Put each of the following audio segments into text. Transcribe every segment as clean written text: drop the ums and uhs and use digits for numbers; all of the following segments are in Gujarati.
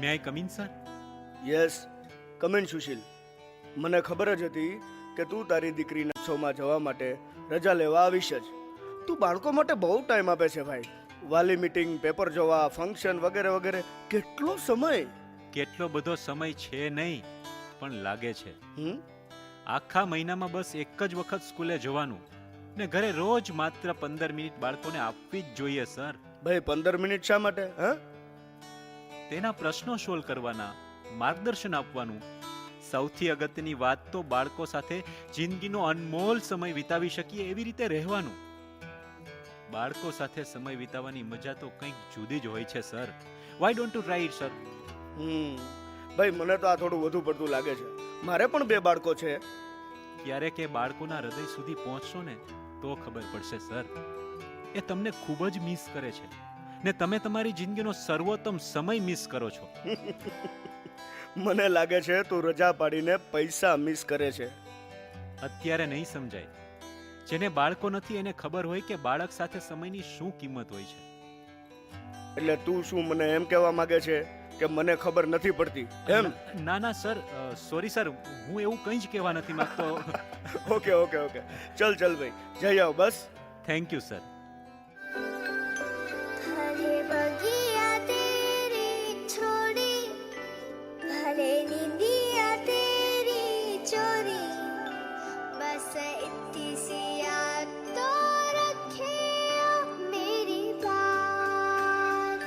May I come in sir? Yes, come in Sushil. મને ખબર જ હતી કે તું તારી દીકરીના શોમાં જવા માટે રજા લેવા આવીશ જ. તું બાળકો માટે બહુ ટાઈમ આપે છે ભાઈ. વાલી મીટિંગ, પેપર જોવા, ફંક્શન વગેરે વગેરે. કેટલો સમય! કેટલો બધો સમય છે નહીં, પણ લાગે છે. હમ આખા મહિનામાં બસ એક જ વખત સ્કૂલે જવાનું ને ઘરે રોજ માત્ર 15 મિનિટ બાળકોને આપવી જ જોઈએ સર. ભાઈ 15 મિનિટ શા માટે? હા, તેના પ્રશ્નો સોલ્વ કરવાના, માર્ગદર્શન આપવાનું. સૌથી અગત્યની વાત તો બાળકો સાથે જિંદગીનો અનમોલ સમય વિતાવી શકીએ એવી રીતે રહેવાનું. બાળકો સાથે સમય વિતાવવાની મજા તો કંઈક જુદી જ હોય છે sir. Why don't to try it sir? ભાઈ મને તો આ થોડું વધુ પડતું લાગે છે. મારે પણ 2 બાળકો છે. ક્યારેક એ બાળકોના હૃદય સુધી પહોંચશો ને તો ખબર પડશે સર. એ તમને ખૂબ જ મિસ કરે છે ને તમે તમારી જિંદગીનો સર્વોત્તમ સમય મિસ કરો છો. મને લાગે છે તું રજા પાડીને પૈસા મિસ કરે છે. અત્યારે નહીં સમજાય. જેને બાળકો નથી એને ખબર હોય કે બાળક સાથે સમયની શું કિંમત હોય છે. એટલે તું શું મને એમ કહેવા માંગે છે કે મને ખબર નથી પડતી એમ? ના ના સર, સોરી સર, હું એવું કંઈ જ કહેવા નથી માંગતો. ઓકે ઓકે ઓકે, ચલ ચલ ભાઈ, જઈ આવ બસ. Thank you sir. हरे बगिया तेरी छोड़ी, भले निंदिया तेरी चोरी, बस इतनी सी याद तो रखे मेरी बात.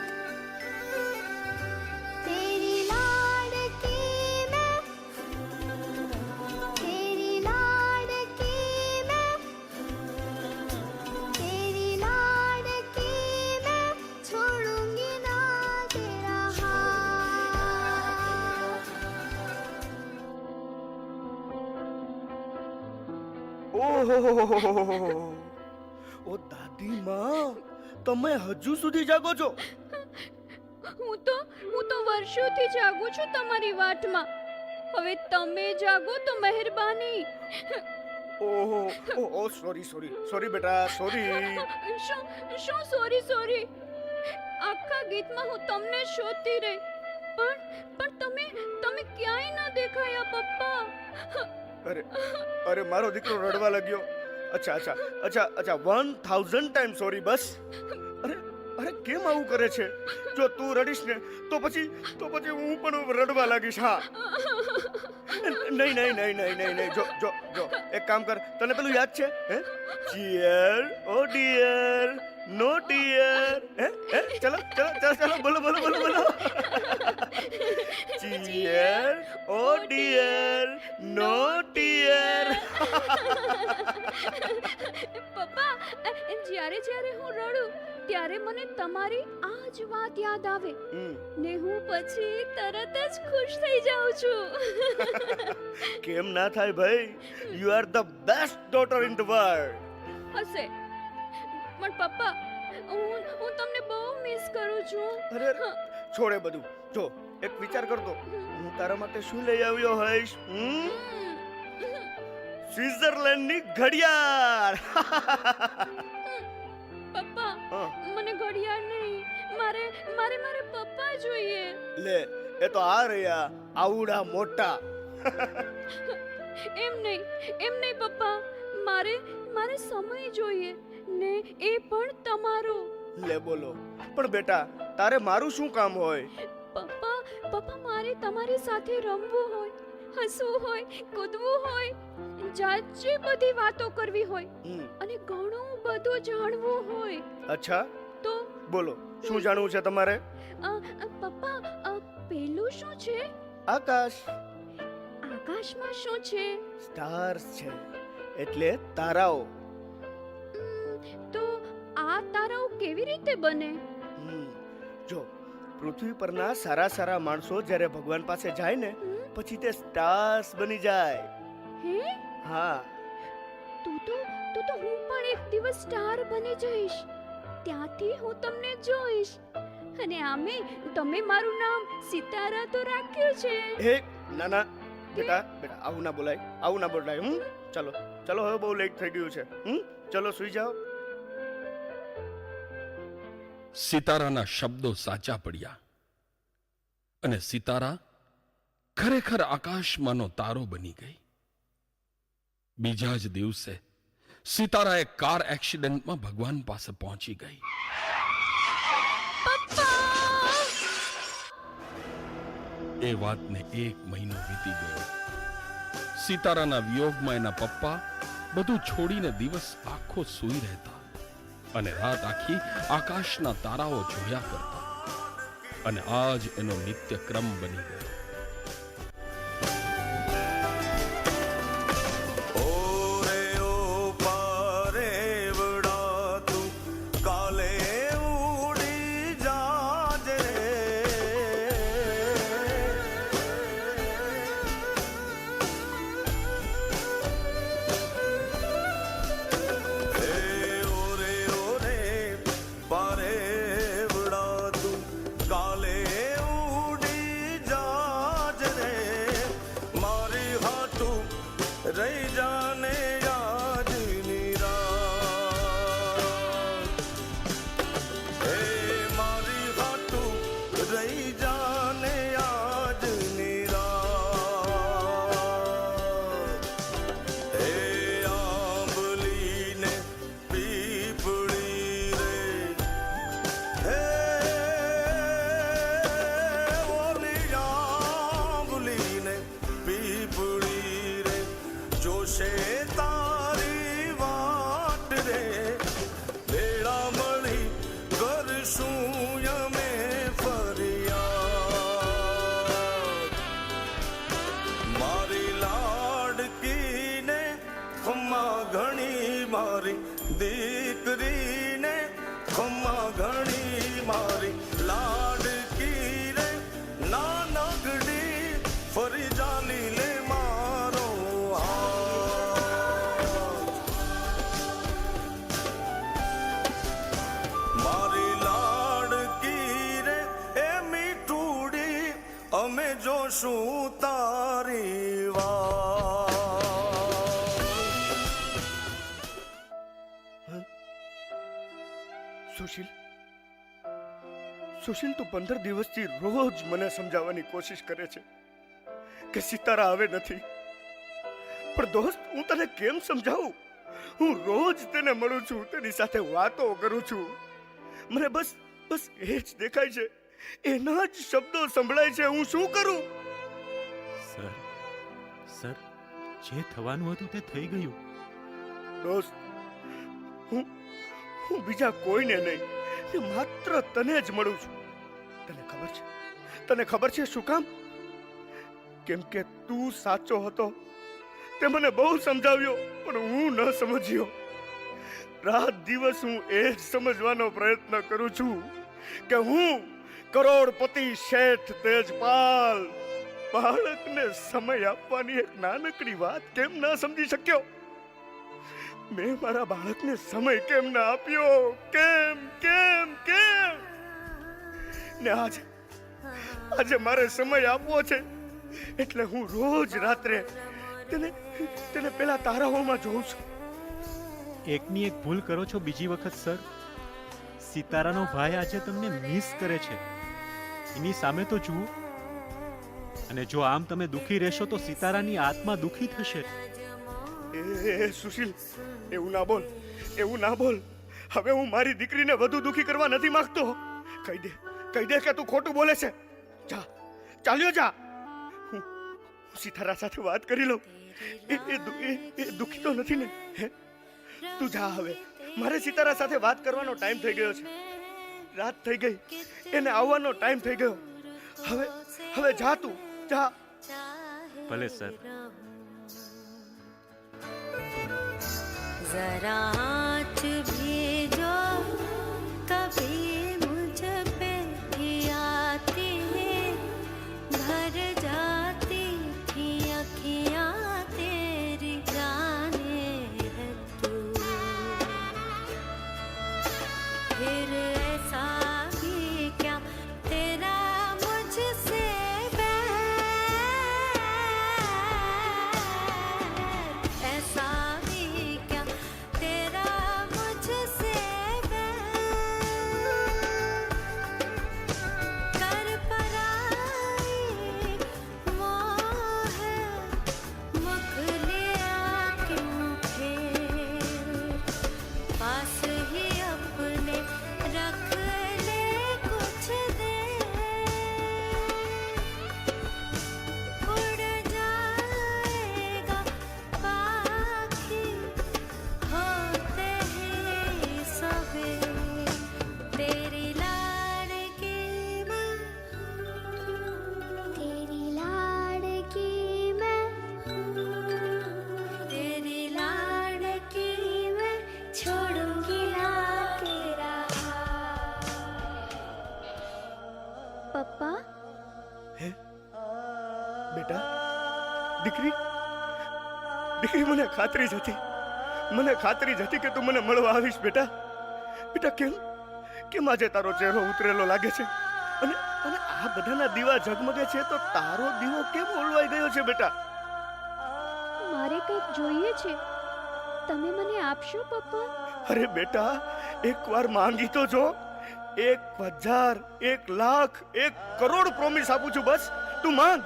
तेरी लाडकी मैं, तेरी लाडकी मैं, तेरी लाडकी मैं, छोड़ूंगी ना तेरा हाथ. ઓહો, ઓ દાદી માં, તમે હજુ સુધી જાગો છો? હું તો વર્ષોથી જાગું છું તમારી વાટમાં. હવે તમે જાગો તો મહેરબાની. ઓહો, ઓ સોરી સોરી સોરી બેટા, સોરી. શું સોરી? આખા ગીતમાં હું તમને શોધતી રહી, પણ તમે ક્યાંય ના દેખાયા પપ્પા. અરે અરે, મારો દીકરો રડવા લાગ્યો. અચ્છા અચ્છા અચ્છા અચ્છા, 1000 ટાઈમ સોરી બસ. અરે અરે, કેમ આવું કરે છે? જો તું રડીશ ને તો પછી હું પણ રડવા લાગીશ. હા, નહીં, જો જો જો, એક કામ કર. તને પેલું યાદ છે હે? ચિયર ઓ ડિયર, નો ડિયર. હે ચલો ચલો ચલો ચલો, બોલો બોલો બોલો બોલો. ચિયર ઓ ડિયર, નો ડિયર. પપ્પા, જ્યારે હું રડું ત્યારે મને તમારી આ જ વાત યાદ આવે ને હું પછી તરત જ ખુશ થઈ જાઉં છું. કેમ ના થાય ભાઈ? You are the best daughter in the world. હશે, પણ પપ્પા, હું તમને બહુ મિસ કરું છું. અરે છોડે બધું. જો એક વિચાર કરતો, હું તારા માટે શું લઈ આવ્યો હોઈશ? સ્વિટ્ઝરલેન્ડની ઘડિયાળ. પપ્પા, હા. મને ઘડિયાળ નહીં, મારે પપ્પા જોઈએ. લે, એ તો આ રહ્યા, આવડા મોટા. એમ નહીં પપ્પા, મારે સમય જોઈએ ને એ પણ તમારો. લે બોલો, પણ બેટા તારે મારું શું કામ હોય? પપ્પા, મારે તમારી સાથે રમવું હોય, હસવું હોય, કૂદવું હોય, જાજી બધી વાતો કરવી હોય અને ઘણું બધું જાણવું હોય. અચ્છા, તો બોલો શું જાણવું છે તમારે? પપ્પા, પેલું શું છે? આકાશ. આકાશમાં શું છે? સ્ટાર્સ છે, એટલે તારાઓ. તો આ તારાઓ કેવી રીતે બને? જો પૃથ્વી પરના સારા સારા માણસો જ્યારે ભગવાન પાસે જાય ને પછી તે સ્ટાર્સ બની જાય. હે? હા. તું તો હું પણ એક દિવસ સ્ટાર બની જઈશ. ત્યાંથી હું તમને જોઈશ. અને આમે તમે મારું નામ સિતારા તો રાખ્યું છે. હે ના ના બેટા, આવું ના બોલાય. ચલો ચલો, હવે બહુ લેટ થઈ ગયું છે. ચલો સુઈ જાઓ. સિતારાના શબ્દો સાચા પડ્યા અને સિતારા ખરેખર આકાશમાંનો તારો બની ગઈ. બીજા જ દિવસે સિતારા એક કાર એક્સિડન્ટમાં ભગવાન પાસે પહોંચી ગઈ. એ વાતને 1 મહિનો વીતી ગયો. સિતારાના વિયોગમાં એના પપ્પા બધું છોડીને દિવસ આખો સૂઈ રહેતા અને રાત આખી આકાશના તારાઓ જોયા કરતા. અને આજ એનો નિત્ય ક્રમ બની ગયો. રહી જાને યાદની રાત, હે મારી હાટું રહી જાને યાદની રાત, હે આંબલીને પીપળી રે, હે ઓલી આંબલીને પીપળી રે, જોશે તારી વાટ રે, વેળા મળી કરશું અમે ફરિયાદ. મારી લાડકીને ખમ્મા ઘણી, મારી દીકરીને ખમ્મા ઘણી, મારી લાડકી રે નાનકડી ફરી જાલી લે મારો મારી લાડકી રે એ મીઠુડી, અમે જોશું તારી વાત. સુશીલ, સુશીલ, તું 15 દિવસથી રોજ મને સમજાવવાની કોશિશ કરે છે કે સિતારા હવે નથી. પણ દોસ્ત, હું તને કેમ સમજાવું? હું રોજ તેને મળું છું, તેની સાથે વાતો કરું છું. મને બસ એ જ દેખાય છે, એના જ શબ્દો સંભળાય છે. હું શું કરું? સર, જે થવાનું હતું તે થઈ ગયું. દોસ્ત, હું બીજા કોઈને નહીં, માત્ર તને જ મળું છું. તને ખબર છે શું કામ? કેમ કે તું સાચો હતો. તે મને બહુ સમજાવ્યો, પણ હું ન સમજ્યો. રાત દિવસ હું એ જ સમજવાનો પ્રયત્ન કરું છું કે હું કરોડપતિ શેઠ તેજપાલ બાળકને સમય આપવાની એક નાનકડી વાત કેમ ન સમજી શક્યો? મેં મારા બાળકને સમય કેમ ન આપ્યો? કેમ કેમ કેમ? ને આજે મારે સમય આપવો છે, એટલે હું રોજ રાત્રે તેને પેલા તારાઓમાં જોઉં છું. એકની એક ભૂલ કરો છો બીજી વખત સર. સિતારાનો ભાઈ આજે તમને મિસ કરે છે, એની સામે તો જુઓ. અને જો આમ તમે દુખી રહેશો તો સિતારાની આત્મા દુખી થશે. એ સુશીલ, એવું ના બોલ. હવે હું મારી દીકરીને વધુ દુખી કરવા નથી માંગતો. કહી દે કે તું ખોટું બોલે છે. ચાલ્યો જા. હું સિતારા સાથે વાત કરી લઉં. એ દુખી તો નથી ને? તું જા હવે. મારે સિતારા સાથે વાત કરવાનો ટાઈમ થઈ ગયો છે. રાત થઈ ગઈ, એને આવવાનો ટાઈમ થઈ ગયો. હવે જા તું, જા. ભલે સર. जरा आँच भेजो कभी मुझ पे ही आती है, भर जाती थी अखियाँ तेरी जाने है तू, फिर ऐसा भी क्या तेरा मुझसे बैर, ऐसा भी क्या तेरा પપ્પા બેટા દીકરી દીકરી મને ખાતરી જ હતી કે તું મને મળવા આવીશ બેટા. બેટા કેમ આજે તારો ચહેરો ઉતરેલો લાગે છે અને અને આ બધાના દીવા ઝગમગે છે તો તારો દીવો કેમ ઓલવાઈ ગયો છે બેટા? મારે કંઈક જોઈએ છે, તમે મને આપશો પપ્પા? અરે બેટા એકવાર માંગી તો જો. 1,000 1 લાખ 1 કરોડ પ્રોમિસ આપું છું, બસ તું માંગ.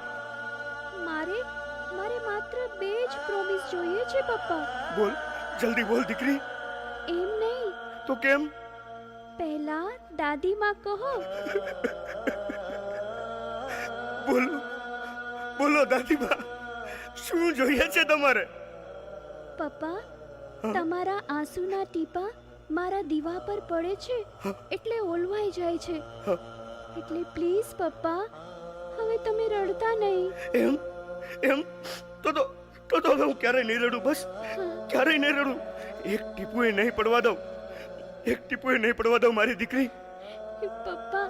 મારે માત્ર 2 જ પ્રોમિસ જોઈએ છે પપ્પા. બોલ જલ્દી બોલ દીકરી. એમ નહીં, તો કેમ? પહેલા દાદીમાં કહો. બોલો દાદીબા, શું જોઈએ છે તમારે? પપ્પા, તમારા આંસુના ટીપા મારા દીવા પર પડે છે એટલે ઓલવાઈ જાય છે. એટલે પ્લીઝ પપ્પા, હવે તમે રડતા નહીં. એમ તો હવે હું ક્યારેય નહીં રડું, બસ ક્યારેય નહીં રડું. એક ટીપુએ નહીં પડવા દઉં મારી દીકરી. પપ્પા,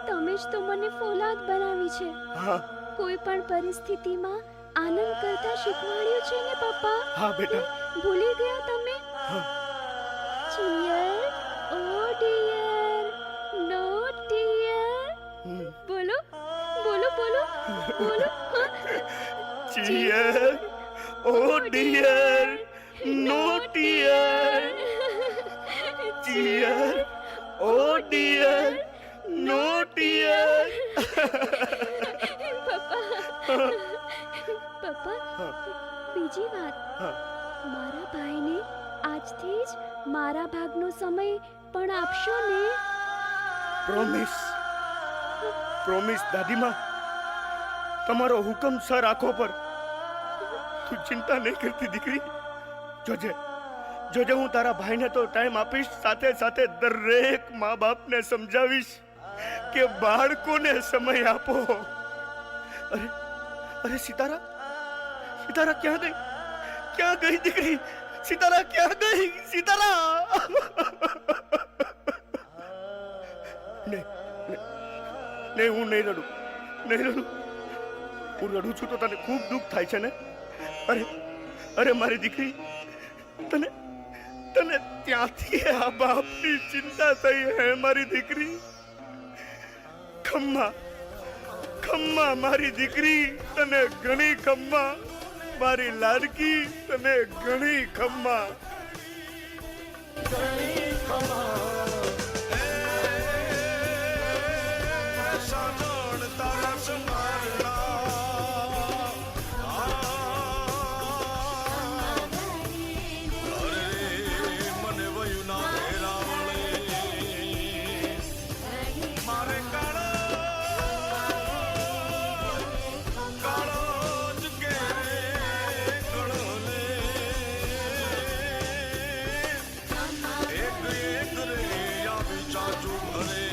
તમે જ તો મને ફોલાદ બનાવી છે. હા કોઈ પણ પરિસ્થિતિમાં આનંદ કરતા શીખવાડ્યું છે ને પપ્પા. હા બેટા. ભૂલી ગયા તમે? હા. Cheer, oh dear, no dear. બોલો બોલો બોલો બોલો. Cheer, oh dear, no tear. Cheer, oh dear, no tear. પપ્પા, બીજી વાત, મારા ભાઈને આજથી જ મારા ભાગનો સમય પણ આપશો ને? પ્રોમિસ દાદીમાં. તમારો હુકમ સર આંખો પર. તું ચિંતા નહીં કરતી દીકરી. જોજે હું તારા ભાઈને તો ટાઈમ આપીશ, સાથે સાથે દરેક મા બાપને સમજાવીશ કે બાળકોને સમય આપો. અરે સિતારા ક્યાં ગઈ દીકરી? સિતારા ક્યાં ગઈ? સિતારા! નહીં, હું નહીં રડું. હું રડું છું તો તને ખૂબ દુઃખ થાય છે ને? અરે મારી દીકરી, તને ત્યાંથી આ બાપની ચિંતા થઈ હે મારી દીકરી? ખમ્મા મારી દીકરી, તને ઘણી ખમ્મા. મારી લાડકી, તને ઘણી ખમ્મા. સાજણ તારા સંભાળના. અરે મને વયું ના ભેરાવળે મારે કાળો જ કે ગળોલે એક રે આવી ચાચું ભરે